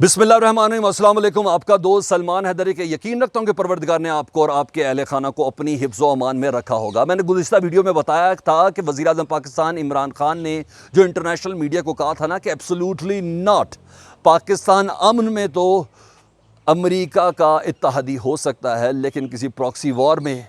बिस्मिल्लाहिर्रहमानिर्रहीम, अस्सलाम वालेकुम। आपका दोस्त सलमान हैदरी के यकीन रखता हूँ कि परवरदिगार ने आपको और आपके अहले खाना को अपनी हिफ्ज़ व अमान में रखा होगा। मैंने गुज़िश्ता वीडियो में बताया था कि वज़ीर आज़म पाकिस्तान इमरान खान ने जो इंटरनेशनल मीडिया को कहा था ना कि एब्सोल्युटली नॉट, पाकिस्तान अमन में तो अमेरिका का इत्तहादी हो सकता है लेकिन किसी प्रॉक्सी वॉर में,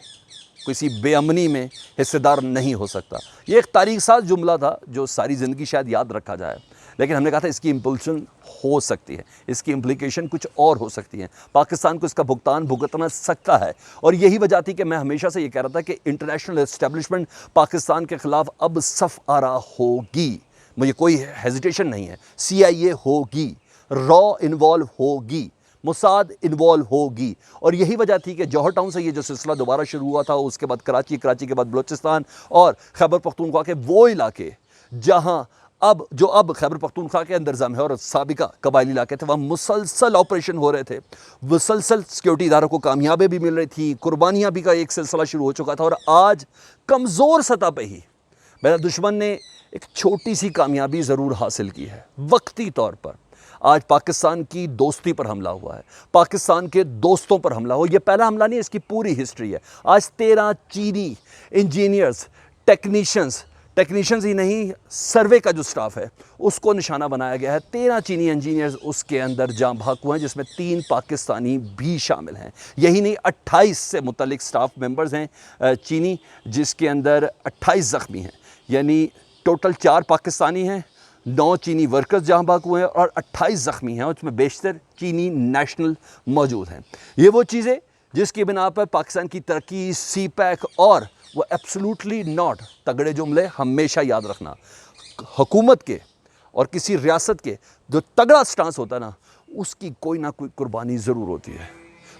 किसी बेअमनी में हिस्सेदार नहीं हो सकता। ये एक तारीख साज जुमला था जो सारी ज़िंदगी शायद याद रखा जाए, लेकिन हमने कहा था इसकी इम्पल्शन हो सकती है, इसकी इम्प्लीकेशन कुछ और हो सकती है, पाकिस्तान को इसका भुगतान भुगतना सकता है। और यही वजह थी कि मैं हमेशा से ये कह रहा था कि इंटरनेशनल एस्टेब्लिशमेंट पाकिस्तान के ख़िलाफ़ अब सफ़ आरा होगी, मुझे कोई हेजिटेशन नहीं है। CIA होगी, रॉ इन्वॉल्व होगी, मोसाद इन्वॉल्व होगी। और यही वजह थी कि जौहर टाउन से ये जो सिलसिला दोबारा शुरू हुआ था, उसके बाद कराची, कराची के बाद बलूचिस्तान और खैबर पख्तूनख्वा के वो इलाके जहाँ अब खैबर पख्तूनख्वा के अंदर जम है और साबिका कबायली इलाके थे, वहाँ मुसलसल ऑपरेशन हो रहे थे, मुसलसल सिक्योरिटी इदारों को कामयाबी भी मिल रही थी, कुर्बानियाँ भी का एक सिलसिला शुरू हो चुका था। और आज कमज़ोर सतह पे ही मेरा दुश्मन ने एक छोटी सी कामयाबी ज़रूर हासिल की है वक्ती तौर पर। आज पाकिस्तान की दोस्ती पर हमला हुआ है, पाकिस्तान के दोस्तों पर हमला हुआ। ये पहला हमला नहीं है, इसकी पूरी हिस्ट्री है। आज 13 चीनी इंजीनियर्स, टेक्नीशियंस ही नहीं, सर्वे का जो स्टाफ है उसको निशाना बनाया गया है। 13 चीनी इंजीनियर्स उसके अंदर जाँ भाग हुए हैं, जिसमें 3 पाकिस्तानी भी शामिल हैं। यही नहीं, 28 से मुतल्लिक स्टाफ मेंबर्स हैं चीनी, जिसके अंदर 28 ज़ख्मी हैं। यानी टोटल 4 पाकिस्तानी हैं, 9 चीनी वर्कर्स जहाँ भाग हुए हैं और 28 ज़ख्मी हैं, उसमें बेशतर चीनी नेशनल मौजूद हैं। ये वो चीज़ें जिसकी बिना पर पाकिस्तान की तरक्की, CPEC और वो एब्सोल्युटली नॉट, तगड़े जुमले हमेशा याद रखना। हुकूमत के और किसी रियासत के जो तगड़ा स्टांस होता है ना, उसकी कोई ना कोई कुर्बानी ज़रूर होती है।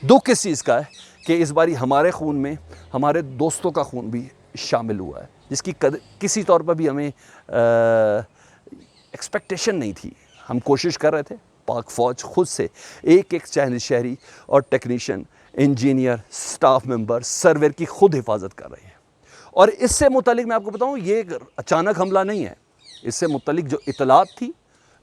दुख किस चीज़ का है कि इस बारी हमारे खून में हमारे दोस्तों का खून भी शामिल हुआ है, जिसकी किसी तौर पर भी हमें एक्सपेक्टेशन नहीं थी। हम कोशिश कर रहे थे, पाक फ़ौज खुद से एक एक शहरी और technician, engineer, staff member, surveyor की खुद हिफाजत कर रही है। और इससे मुतालिक मैं आपको बताऊं, ये एक अचानक हमला नहीं है। इससे मुतालिक जो इतलात थी,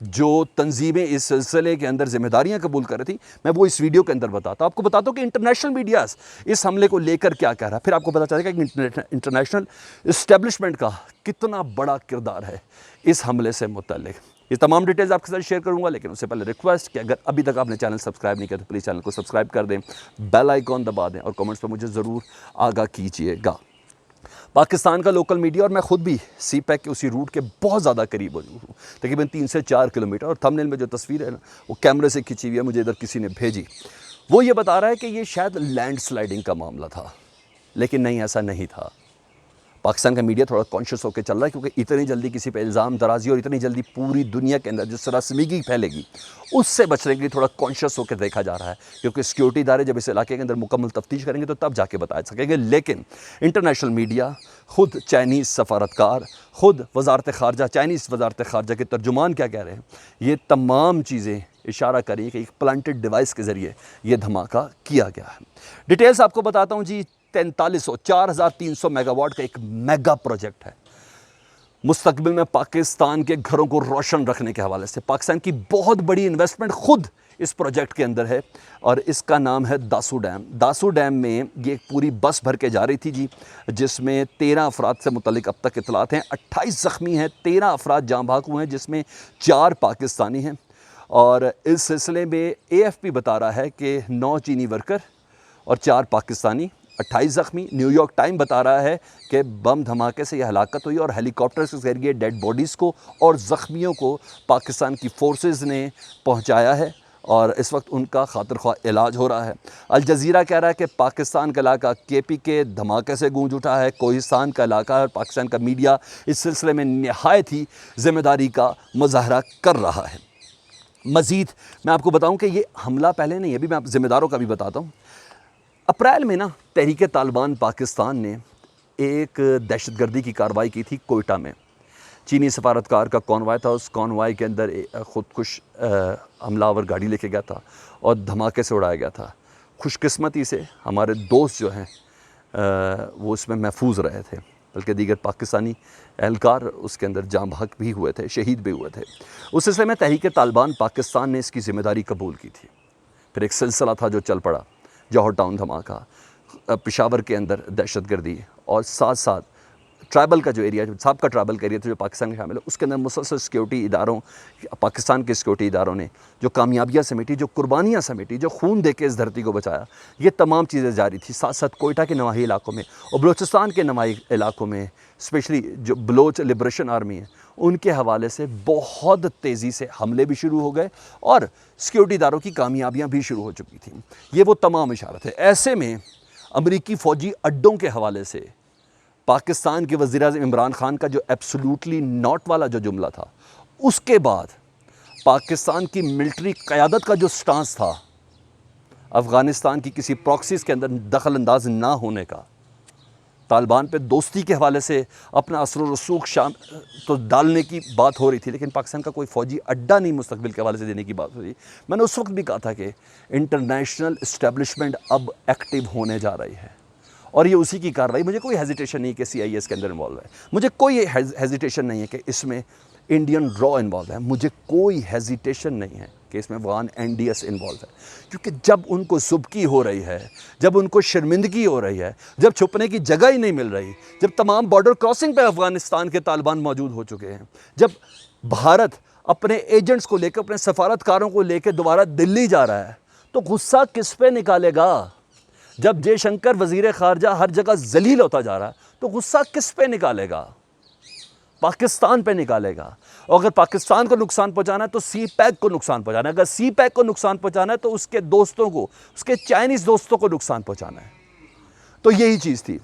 जो तंजीमें इस सिलसिले के अंदर जिम्मेदारियां कबूल कर रही थी, मैं वो इस वीडियो के अंदर बताता हूँ। आपको बताता हूँ कि इंटरनेशनल मीडिया इस हमले को लेकर क्या कह रहा है, फिर आपको पता चलेगा कि इंटरनेशनल इस्टेब्लिशमेंट का कितना बड़ा किरदार है इस हमले से मुतालिक। ये तमाम डिटेल्स आपके साथ शेयर करूंगा, लेकिन उससे पहले रिक्वेस्ट कि अगर अभी तक आपने चैनल सब्सक्राइब नहीं किया तो प्लीज़ चैनल को सब्सक्राइब कर दें, बेल आइकॉन दबा दें और कमेंट्स पर मुझे ज़रूर आगाह कीजिएगा। पाकिस्तान का लोकल मीडिया और मैं ख़ुद भी CPEC के उसी रूट के बहुत ज़्यादा करीब हूँ, तकरीबन 3 से 4 किलोमीटर। और थंबनेल में जो तस्वीर है ना, वो कैमरे से खिंची हुई है, मुझे इधर किसी ने भेजी। वो ये बता रहा है कि ये शायद लैंडस्लाइडिंग का मामला था, लेकिन नहीं, ऐसा नहीं था। पाकिस्तान का मीडिया थोड़ा कॉन्शियस होकर चल रहा है, क्योंकि इतनी जल्दी किसी पे इल्ज़ाम दराजी और इतनी जल्दी पूरी दुनिया के अंदर जिस रस्मीगी फैलेगी, उससे बचने के लिए थोड़ा कॉन्शियस होकर देखा जा रहा है। क्योंकि सिक्योरिटी इदारे जब इस इलाके के अंदर मुकम्मल तफ्तीश करेंगे तो तब जाके बता सकेंगे। लेकिन इंटरनेशनल मीडिया, खुद चाइनीज़ सफारतकार, खुद वजारत ख़ारजा, चाइनीज़ वजारत ख़ारजा के तर्जुमान क्या कह रहे हैं, ये तमाम चीज़ें इशारा करिए कि एक प्लांटेड डिवाइस के ज़रिए ये धमाका किया गया है। डिटेल्स आपको बताता हूँ जी। 4300 मेगावाट का एक मेगा प्रोजेक्ट है, मुस्तकबिल में पाकिस्तान के घरों को रोशन रखने के हवाले से पाकिस्तान की बहुत बड़ी इन्वेस्टमेंट खुद इस प्रोजेक्ट के अंदर है, और इसका नाम है दासू डैम। दासू डैम में ये एक पूरी बस भर के जा रही थी जी, जिसमें 13 अफराद से मुतल्लिक अब तक इतलात हैं। 28 ज़ख्मी हैं, 13 अफराद जाँ भाग हुए हैं, जिसमें 4 पाकिस्तानी हैं। और इस सिलसिले में AFP बता रहा है कि 9 चीनी वर्कर और 4 पाकिस्तानी, 28 ज़ख्मी। न्यूयॉर्क टाइम बता रहा है कि बम धमाके से यह हलाकत हुई और हेलीकॉप्टर के ज़रिए डेड बॉडीज़ को और ज़ख्मियों को पाकिस्तान की फोर्सेस ने पहुंचाया है और इस वक्त उनका खातिर ख्वाह इलाज हो रहा है। अल जज़ीरा कह रहा है कि पाकिस्तान का इलाका KPK धमाके से गूंज उठा है, कोहिस्तान का इलाका है। और पाकिस्तान का मीडिया इस सिलसिले में नहायत ही ज़िम्मेदारी का मुजाहरा कर रहा है। मज़ीद मैं आपको बताऊँ कि ये हमला पहले नहीं, अभी मैं आप ज़िम्मेदारों का भी बताता हूँ। अप्रैल में ना तहरीक तालिबान पाकिस्तान ने एक दहशतगर्दी की कार्रवाई की थी कोयटा में। चीनी सफारतकार का कॉन्वाय था, उस कॉन्वाय के अंदर ख़ुदकुश हमलावर गाड़ी लेके गया था और धमाके से उड़ाया गया था। खुशकिस्मती से हमारे दोस्त जो हैं वो उसमें महफूज रहे थे। बल्कि दीगर पाकिस्तानी एहलकार उसके अंदर जाँ बहक भी हुए थे, शहीद भी हुए थे। उस सिलसिले में तहरीक तालिबान पाकिस्तान ने इसकी ज़िम्मेदारी कबूल की थी। फिर एक सिलसिला था जो चल पड़ा, जौहर टाउन धमाका, पेशावर के अंदर दहशतगर्दी, और साथ साथ ट्राइबल का जो एरिया, जो साबका ट्राइबल का एरिया था जो पाकिस्तान में शामिल है, उसके अंदर मुसलसल सिक्योरिटी इदारों, पाकिस्तान के सिक्योरिटी इदारों ने जो कामयाबियाँ समेटी, जो कुर्बानियाँ समेटी, जो खून दे के इस धरती को बचाया, ये तमाम चीज़ें जारी थी। साथ साथ कोयटा के नवाही इलाकों में और बलूचिस्तान के नवाही इलाकों में, स्पेशली जो बलोच लिबरेशन आर्मी है, उनके हवाले से बहुत तेज़ी से हमले भी शुरू हो गए और सिक्योरिटी इदारों की कामयाबियाँ भी शुरू हो चुकी थी। ये वो तमाम इशारत है। ऐसे में अमरीकी फ़ौजी अड्डों के हवाले से पाकिस्तान के वज़ीर-ए-आज़म इमरान खान का जो एब्सोल्युटली नॉट वाला जो जुमला था, उसके बाद पाकिस्तान की मिलिट्री क़यादत का जो स्टांस था अफ़गानिस्तान की किसी प्रॉक्सीज़ के अंदर दखल अंदाज ना होने का, तालिबान पे दोस्ती के हवाले से अपना असर व रसूख शाम तो डालने की बात हो रही थी, लेकिन पाकिस्तान का कोई फ़ौजी अड्डा नहीं मुस्तकबिल के हवाले से देने की बात हो रही। मैंने उस वक्त भी कहा था कि इंटरनेशनल इस्टेब्लिशमेंट अब एक्टिव होने जा रही है और ये उसी की कार्रवाई। मुझे कोई हेजिटेशन नहीं कि CIA इसके अंदर इन्वॉल्व है, मुझे कोई हेजिटेशन नहीं है कि इसमें इंडियन रॉ इन्वॉल्व है, मुझे कोई हेजिटेशन नहीं है कि इसमें अफगान NDS इन्वॉल्व है, क्योंकि जब उनको सुबकी हो रही है, जब उनको शर्मिंदगी हो रही है, जब छुपने की जगह ही नहीं मिल रही, जब तमाम बॉर्डर क्रॉसिंग पे अफगानिस्तान के तालिबान मौजूद हो चुके हैं, जब भारत अपने एजेंट्स को लेकर, अपने सफारतकारों को लेकर दोबारा दिल्ली जा रहा है, तो गुस्सा किस पे निकालेगा? जब जयशंकर वज़ीर ख़ारजा हर जगह जलील होता जा रहा है, तो गुस्सा किस पे निकालेगा? पाकिस्तान पे निकालेगा। और अगर पाकिस्तान को नुकसान पहुंचाना है तो CPEC को नुकसान पहुंचाना है, अगर CPEC को नुकसान पहुंचाना है तो उसके दोस्तों को, उसके चाइनीज़ दोस्तों को नुकसान पहुंचाना है। तो यही चीज़ थी।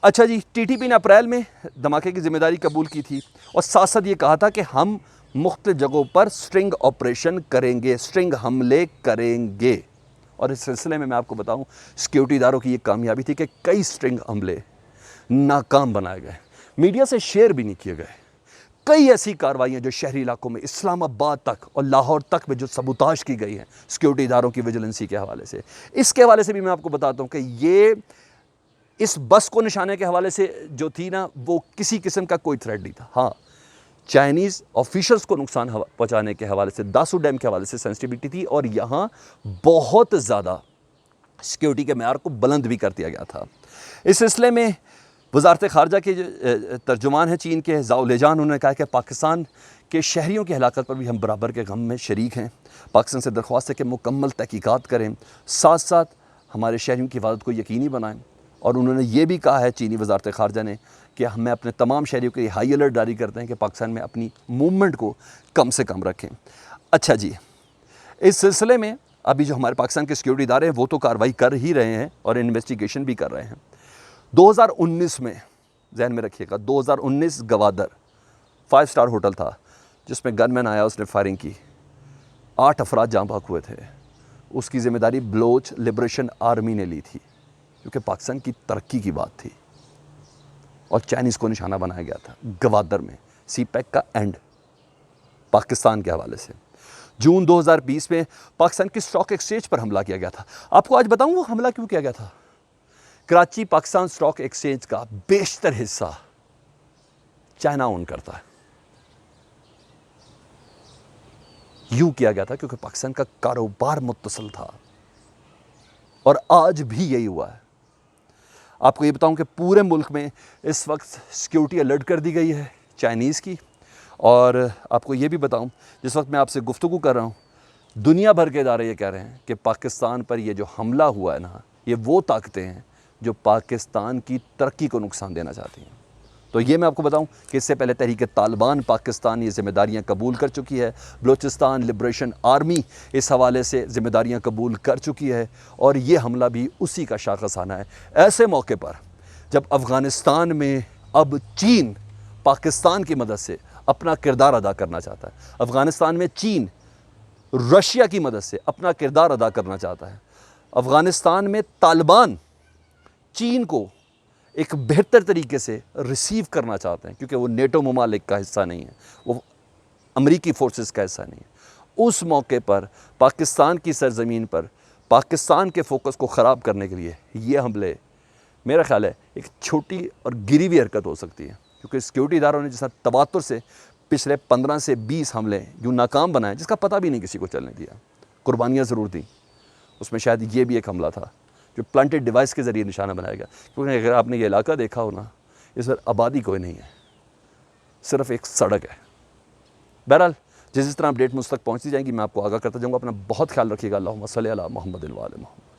अच्छा जी, TTP ने अप्रैल में धमाके की जिम्मेदारी कबूल की थी और साथ साथ ये कहा था कि हम मुख्तलिफ जगहों पर स्ट्रिंग ऑपरेशन करेंगे, स्ट्रिंग हमले करेंगे। और इस सिलसिले में मैं आपको बताऊं, सिक्योरिटी इदारों की ये कामयाबी थी कि कई स्ट्रिंग हमले नाकाम बनाए गए, मीडिया से शेयर भी नहीं किए गए। कई ऐसी कार्रवाइयाँ जो शहरी इलाकों में, इस्लामाबाद तक और लाहौर तक में जो सबूताश की गई हैं सिक्योरिटी इदारों की विजिलेंसी के हवाले से, इसके हवाले से भी मैं आपको बताता हूँ कि ये इस बस को निशाने के हवाले से जो थी ना, वो किसी किस्म का कोई थ्रेट नहीं था। हाँ, चाइनीज़ ऑफिशल्स को नुकसान पहुँचाने के हवाले से, दासू डैम के हवाले से सेंसिटिविटी थी और यहाँ बहुत ज़्यादा सिक्योरिटी के मेयार को बुलंद भी कर दिया गया था। इस सिलसिले में वज़ारत ख़ारजा के जो तर्जुमान हैं चीन के, ज़ाओ लेजान, उन्होंने कहा कि पाकिस्तान के शहरियों की हलाकत पर भी हम बराबर के गम में शरीक हैं। पाकिस्तान से दरख्वास्त है कि मुकम्मल तहकीकात करें, साथ साथ हमारे शहरियों की हिफाजत को यकीनी बनाएं। और उन्होंने ये भी कहा है चीनी वज़ारत ख़ारजा ने कि हमें अपने तमाम शहरियों के लिए हाई अलर्ट जारी करते हैं कि पाकिस्तान में अपनी मूवमेंट को कम से कम रखें। अच्छा जी, इस सिलसिले में अभी जो हमारे पाकिस्तान के सिक्योरिटी इदारे हैं वो तो कार्रवाई कर ही रहे हैं और इन्वेस्टिगेशन भी कर रहे हैं। 2019 में, जहन में रखिएगा, 2019 गवादर 5 स्टार होटल था जिसमें गनमैन आया, उसने फायरिंग की, 8 अफराद जाँ बहक हुए थे। उसकी ज़िम्मेदारी बलोच लिबरेशन आर्मी ने ली थी, क्योंकि पाकिस्तान की तरक्की की बात थी और चाइनीज़ को निशाना बनाया गया था गवादर में। CPEC का एंड पाकिस्तान के हवाले से। जून 2020 में पाकिस्तान की स्टॉक एक्सचेंज पर हमला किया गया था। आपको आज बताऊं वो हमला क्यों किया गया था। कराची पाकिस्तान स्टॉक एक्सचेंज का बेशतर हिस्सा चाइना ओन करता है। यूं किया गया था क्योंकि पाकिस्तान का कारोबार मुत्तसिल था और आज भी यही हुआ है। आपको ये बताऊं कि पूरे मुल्क में इस वक्त सिक्योरिटी अलर्ट कर दी गई है चाइनीज़ की। और आपको ये भी बताऊं, जिस वक्त मैं आपसे गुफ्तगू कर रहा हूं, दुनिया भर के इदारे ये कह रहे हैं कि पाकिस्तान पर ये जो हमला हुआ है ना, ये वो ताकतें हैं जो पाकिस्तान की तरक्की को नुकसान देना चाहती हैं। तो ये मैं आपको बताऊं कि इससे पहले तहरीक तालिबान पाकिस्तान ये ज़िम्मेदारियाँ कबूल कर चुकी है, बलूचिस्तान लिबरेशन आर्मी इस हवाले से ज़िम्मेदारियाँ कबूल कर चुकी है और ये हमला भी उसी का शाखसाना है। ऐसे मौके पर जब अफ़गानिस्तान में अब चीन पाकिस्तान की मदद से अपना किरदार अदा करना चाहता है, अफ़गानिस्तान में चीन रशिया की मदद से अपना किरदार अदा करना चाहता है, अफ़गानिस्तान में तालिबान चीन को एक बेहतर तरीके से रिसीव करना चाहते हैं क्योंकि वो नेटो ममालिक का हिस्सा नहीं है, वो अमरीकी फोर्सेस का हिस्सा नहीं है। उस मौके पर पाकिस्तान की सरज़मीन पर पाकिस्तान के फोकस को ख़राब करने के लिए ये हमले मेरा ख्याल है एक छोटी और गिरी हुई हरकत हो सकती है, क्योंकि सिक्योरिटी इदारों ने जिस तरह तवातुर से पिछले 15 से 20 हमले यूँ नाकाम बनाए जिसका पता भी नहीं किसी को चलने दिया, कुर्बानियाँ ज़रूर दी, उसमें शायद ये भी एक हमला था जो प्लांटेड डिवाइस के ज़रिए निशाना बनाया गया। क्योंकि अगर आपने ये इलाका देखा हो ना, इस पर आबादी कोई नहीं है, सिर्फ एक सड़क है। बहरहाल जिस तरह अपडेट मुझ तक पहुँचती जाएंगी मैं आपको आगाह करता जाऊँगा। अपना बहुत ख्याल रखिएगा। अल्लाहुम्मा सल्ली अला मुहम्मद व आले मुहम्मद।